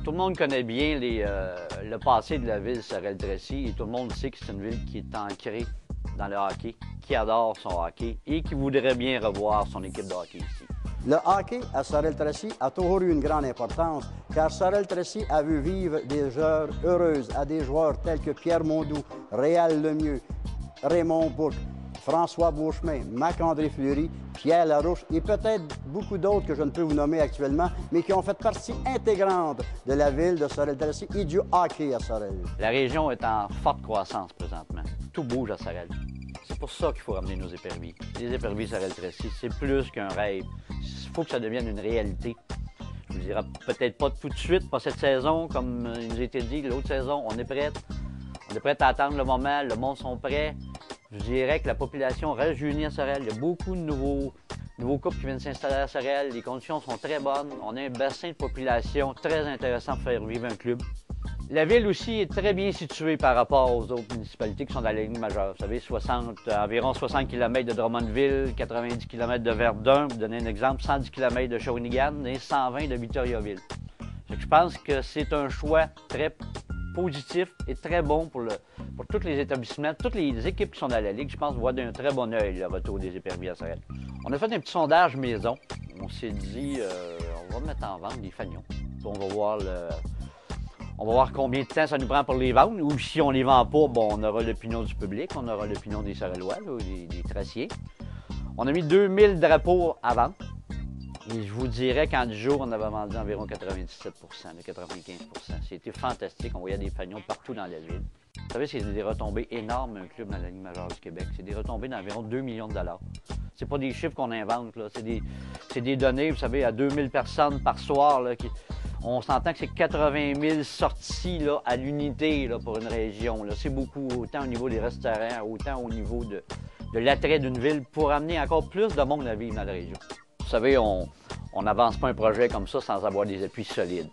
Tout le monde connaît bien le passé de la ville Sorel-Tracy et tout le monde sait que c'est une ville qui est ancrée dans le hockey, qui adore son hockey et qui voudrait bien revoir son équipe de hockey ici. Le hockey à Sorel-Tracy a toujours eu une grande importance, car Sorel-Tracy a vu vivre des heures heureuses à des joueurs tels que Pierre Mondou, Réal Lemieux, Raymond Bourque, François Beauchemin, Marc-André Fleury, Pierre Larouche et peut-être beaucoup d'autres que je ne peux vous nommer actuellement, mais qui ont fait partie intégrante de la ville de Sorel-Tracy et du hockey à Sorel. La région est en forte croissance présentement. Tout bouge à Sorel. C'est pour ça qu'il faut ramener nos éperviers. Les éperviers Sorel-Tracy, c'est plus qu'un rêve. Il faut que ça devienne une réalité. Je vous dirais peut-être pas tout de suite, pas cette saison, comme il nous a été dit, l'autre saison, on est prêt. On est prêt à attendre le moment, le monde sont prêts. Je dirais que la population reste unie à Sorel. Il y a beaucoup de nouveaux couples qui viennent s'installer à Sorel. Les conditions sont très bonnes. On a un bassin de population très intéressant pour faire vivre un club. La ville aussi est très bien située par rapport aux autres municipalités qui sont dans la ligne majeure. Vous savez, environ 60 km de Drummondville, 90 km de Verdun, pour donner un exemple, 110 km de Shawinigan et 120 de Victoriaville. Je pense que c'est un choix très positif et très bon pour tous les établissements, toutes les équipes qui sont dans la Ligue. Je pense voir d'un très bon œil le retour des éperviers à Sorel. On a fait un petit sondage maison. On s'est dit, on va mettre en vente des fanions. On va voir combien de temps ça nous prend pour les vendre. Ou si on les vend pas, bon, on aura l'opinion du public, on aura l'opinion des Sorelois, des traciers. On a mis 2000 drapeaux à vendre. Et je vous dirais qu'en 10 jours, on avait vendu environ 97 de 95 C'était fantastique. On voyait des fanions partout dans la ville. Vous savez, c'est des retombées énormes, un club dans la Ligue majeure du Québec. C'est des retombées d'environ 2 millions de dollars. C'est pas des chiffres qu'on invente, là. C'est des données, vous savez, à 2000 personnes par soir. Là, on s'entend que c'est 80 000 sorties là, à l'unité pour une région. C'est beaucoup, autant au niveau des restaurants, autant au niveau de l'attrait d'une ville pour amener encore plus de monde à vivre dans la région. Vous savez, on n'avance pas un projet comme ça sans avoir des appuis solides.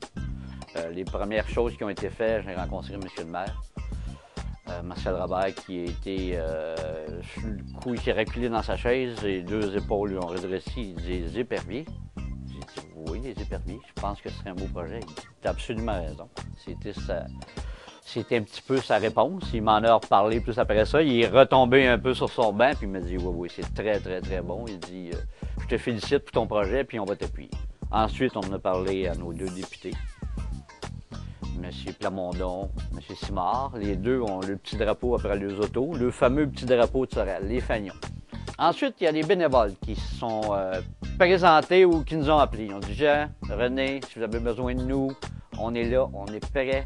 Les premières choses qui ont été faites, j'ai rencontré M. le maire, Marcel Robert, qui a été, sur le coup, il s'est reculé dans sa chaise, les deux épaules lui ont redressé, il dit « Des éperviers? » J'ai dit « Oui, des éperviers, je pense que ce serait un beau projet. » Il a absolument raison. C'était un petit peu sa réponse. Il m'en a reparlé plus après ça. Il est retombé un peu sur son banc, puis il m'a dit « Oui, c'est très, très, très bon. » Il dit « Je te félicite pour ton projet, puis on va t'appuyer. » Ensuite, on en a parlé à nos deux députés, M. Plamondon, M. Simard. Les deux ont le petit drapeau après les autos, le fameux petit drapeau de Sorel, les fanions. Ensuite, il y a des bénévoles qui se sont présentés ou qui nous ont appelés. Ils ont dit « Jean, René, si vous avez besoin de nous, on est là, on est prêts.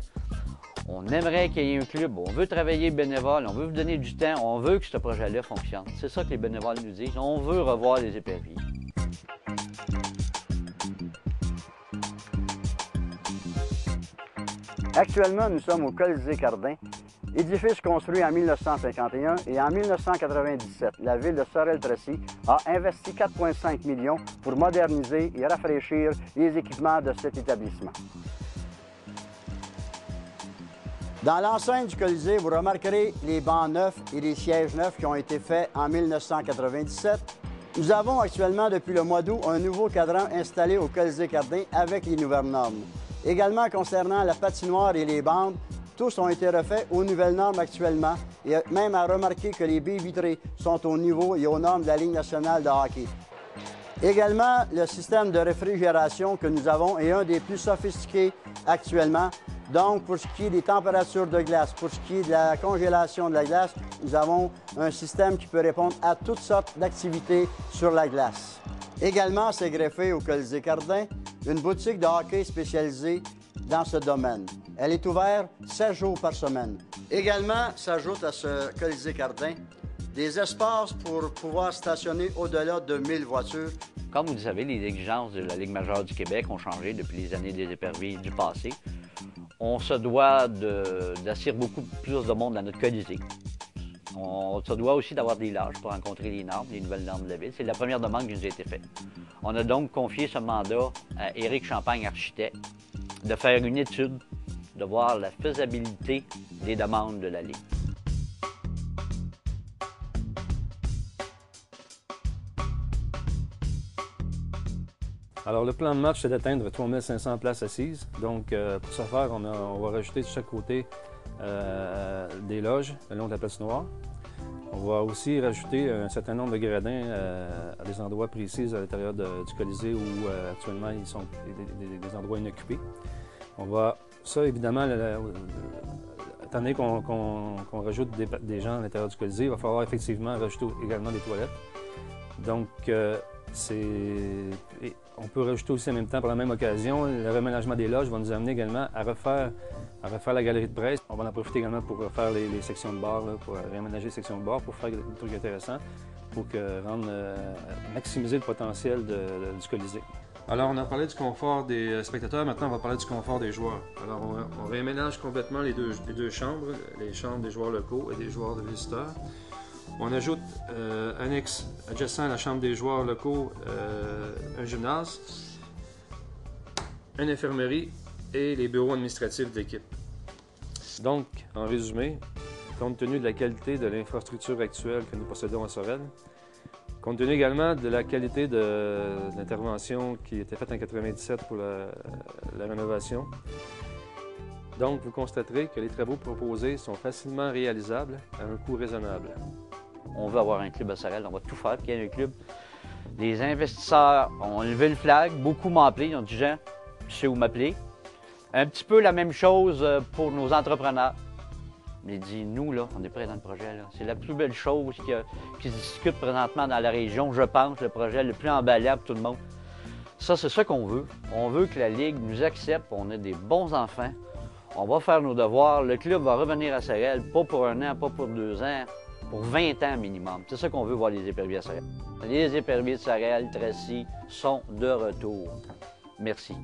On aimerait qu'il y ait un club, on veut travailler bénévole, on veut vous donner du temps, on veut que ce projet-là fonctionne. » C'est ça que les bénévoles nous disent. On veut revoir les éperviers. Actuellement, nous sommes au Colisée Cardin, édifice construit en 1951 et en 1997. La ville de Sorel-Tracy a investi 4,5 millions pour moderniser et rafraîchir les équipements de cet établissement. Dans l'enceinte du Colisée, vous remarquerez les bancs neufs et les sièges neufs qui ont été faits en 1997. Nous avons actuellement, depuis le mois d'août, un nouveau cadran installé au Colisée Cardin avec les nouvelles normes. Également, concernant la patinoire et les bandes, tous ont été refaits aux nouvelles normes actuellement et même à remarquer que les baies vitrées sont au niveau et aux normes de la Ligue nationale de hockey. Également, le système de réfrigération que nous avons est un des plus sophistiqués actuellement. Donc, pour ce qui est des températures de glace, pour ce qui est de la congélation de la glace, nous avons un système qui peut répondre à toutes sortes d'activités sur la glace. Également, s'est greffé au Colisée Cardin une boutique de hockey spécialisée dans ce domaine. Elle est ouverte 7 jours par semaine. Également, s'ajoute à ce Colisée Cardin des espaces pour pouvoir stationner au-delà de 1000 voitures. Comme vous le savez, les exigences de la Ligue majeure du Québec ont changé depuis les années des éperviers du passé. On se doit d'assurer beaucoup plus de monde dans notre Colisée. On se doit aussi d'avoir des loges pour rencontrer les normes, les nouvelles normes de la ville. C'est la première demande qui nous a été faite. On a donc confié ce mandat à Éric Champagne, architecte, de faire une étude, de voir la faisabilité des demandes de la Ligue. Alors, le plan de match, c'est d'atteindre 3500 places assises. Donc, pour ce faire, on va rajouter de chaque côté des loges le long de la patinoire. On va aussi rajouter un certain nombre de gradins à des endroits précis à l'intérieur du Colisée où actuellement ils sont des endroits inoccupés. On va, ça évidemment, étant donné qu'on rajoute des gens à l'intérieur du Colisée, il va falloir effectivement rajouter également des toilettes. Donc, on peut rajouter aussi en même temps, par la même occasion, le réaménagement des loges va nous amener également à refaire la galerie de presse. On va en profiter également pour refaire les sections de bar, là, pour réaménager les sections de bar, pour faire des trucs intéressants, pour maximiser le potentiel du Colisée. Alors, on a parlé du confort des spectateurs, maintenant on va parler du confort des joueurs. Alors, on réaménage complètement les deux chambres, les chambres des joueurs locaux et des joueurs de visiteurs. On ajoute annexe adjacent à la chambre des joueurs locaux, un gymnase, une infirmerie et les bureaux administratifs d'équipe. Donc, en résumé, compte tenu de la qualité de l'infrastructure actuelle que nous possédons à Sorel, compte tenu également de la qualité de l'intervention qui a été faite en 1997 pour la rénovation, donc vous constaterez que les travaux proposés sont facilement réalisables à un coût raisonnable. On veut avoir un club à Sorel, on va tout faire pour qu'il y ait un club. Les investisseurs ont levé le flag, beaucoup m'ont appelé, ils ont dit « Jean, tu sais où m'appeler ». Un petit peu la même chose pour nos entrepreneurs. Mais dit, nous, là, on est prêts dans le projet. C'est la plus belle chose qui se discute présentement dans la région, je pense, le projet le plus emballable pour tout le monde. Ça, c'est ça qu'on veut. On veut que la Ligue nous accepte, on ait des bons enfants. On va faire nos devoirs. Le club va revenir à Sorel, pas pour 1 an, pas pour 2 ans, pour 20 ans minimum. C'est ça qu'on veut voir les éperviers à Sorel. Les éperviers de Sorel, Tracy, sont de retour. Merci.